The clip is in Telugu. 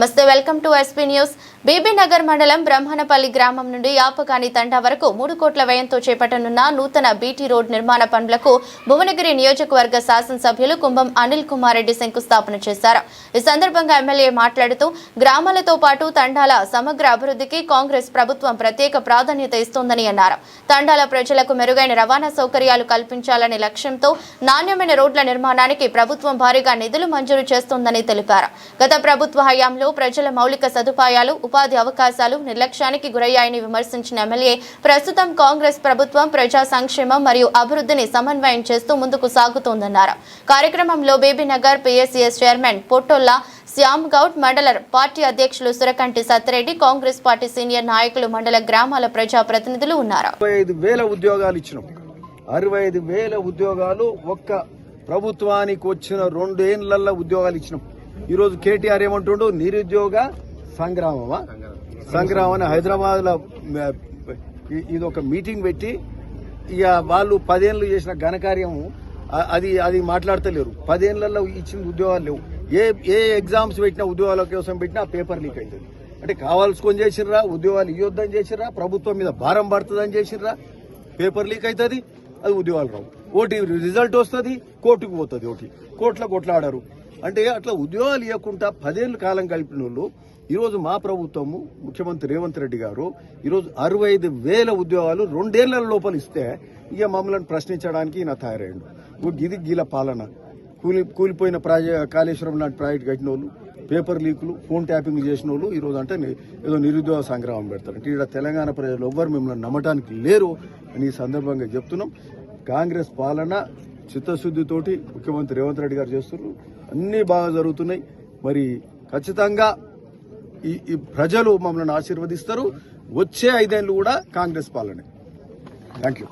నమస్తే, welcome to SP news. Bibinagar మండలం బ్రహ్మణపల్లి గ్రామం నుండి యాపకాని తండా వరకు 3 కోట్ల వ్యయంతో చేపట్టనున్న నూతన బీటీ రోడ్ నిర్మాణ పనులకు భువనగిరి నియోజకవర్గ శాసనసభ్యులు కుంభం అనిల్ కుమార్ రెడ్డి శంకుస్థాపన చేశారు. ఈ సందర్భంగా ఎమ్మెల్యే మాట్లాడుతూ గ్రామాలతో పాటు తండాల సమగ్ర అభివృద్ధికి కాంగ్రెస్ ప్రభుత్వం ప్రత్యేక ప్రాధాన్యత ఇస్తోందని అన్నారు. తండాల ప్రజలకు మెరుగైన రవాణా సౌకర్యాలు కల్పించాలనే లక్ష్యంతో నాణ్యమైన రోడ్ల నిర్మాణానికి ప్రభుత్వం భారీగా నిధులు మంజూరు చేస్తోందని తెలిపారు. గత ప్రభుత్వ హయాంలో ప్రజల మౌలిక సదుపాయాలు, ఉపాధి అవకాశాలు నిర్లక్ష్యానికి గురయ్యాయని విమర్శించిన ఎమ్మెల్యే ప్రస్తుతం కాంగ్రెస్ ప్రభుత్వం ప్రజా సంక్షేమం మరియు అభివృద్ధిని సమన్వయం చేస్తూ ముందుకు సాగుతోందన్నారు. కార్యక్రమంలో బీబీనగర్ పిఎస్సిఎస్ చైర్మన్ పొట్టొల్ల శ్యామ్ గౌడ్, మండల పార్టీ అధ్యక్షులు సురకంటి సత్యరెడ్డి, కాంగ్రెస్ పార్టీ సీనియర్ నాయకులు, మండల గ్రామాల ప్రజా ప్రతినిధులు ఉన్నారు. 65,000 ఉద్యోగాలు ఇచ్చినాం. 65,000 ఉద్యోగాలు ఒక్క ప్రభుత్వానికి వచ్చిన 2 ఏళ్లలో ఉద్యోగాలు ఇచ్చినాం. ఈ రోజు కేటీఆర్ ఏమంటుండో నిరుద్యోగ సంగ్రామం అని హైదరాబాద్ లో ఇది ఒక మీటింగ్ పెట్టి ఇక వాళ్ళు 10 ఏళ్ళు చేసిన ఘనకార్యము అది మాట్లాడతలేరు. 10 ఏళ్లలో ఇచ్చిన ఉద్యోగాలు లేవు. ఏ ఎగ్జామ్స్ పెట్టినా ఉద్యోగాల కోసం పెట్టినా పేపర్ లీక్ అవుతుంది. అంటే కావాల్సుకొని చేసిర్రా, ఉద్యోగాలు ఇవ్వద్దని చేసిర్రా, ప్రభుత్వం మీద భారం పడుతుందని చేసిర్రా, పేపర్ లీక్ అవుతుంది, అది ఉద్యోగాలు రావు. ఓటీ రిజల్ట్ వస్తుంది, కోర్టుకు పోతుంది, కోర్టులో కొట్లాడారు. అంటే అట్లా ఉద్యోగాలు ఇవ్వకుండా 10 ఏళ్ళు కాలం కలిపిన వాళ్ళు ఈరోజు మా ప్రభుత్వము, ముఖ్యమంత్రి రేవంత్ రెడ్డి గారు ఈరోజు 65,000 ఉద్యోగాలు 2 ఏళ్ల లోపల ఇస్తే ఇక మమ్మల్ని ప్రశ్నించడానికి నా తయారయ్యాడు. ఇది గీల పాలన. కూలిపోయిన కాళేశ్వరం లాంటి ప్రాజెక్ట్ కట్టిన వాళ్ళు, పేపర్ లీకులు, ఫోన్ ట్యాపింగ్ చేసిన వాళ్ళు ఈరోజు అంటే ఏదో నిరుద్యోగ సంగ్రామం పెడతారు. అంటే ఇక్కడ తెలంగాణ ప్రజలు ఎవ్వరు మిమ్మల్ని నమ్మటానికి లేరు అని ఈ సందర్భంగా చెప్తున్నాం. కాంగ్రెస్ పాలన చిత్తశుద్ధితోటి ముఖ్యమంత్రి రేవంత్ రెడ్డి గారు చేస్తున్నారు. అన్ని బాగా జరుగుతున్నాయి. మరి ఖచ్చితంగా ఈ ప్రజలు మమ్మల్ని ఆశీర్వదిస్తారు. వచ్చే 5 ఏళ్ళు కూడా కాంగ్రెస్ పాలనే. Thank you.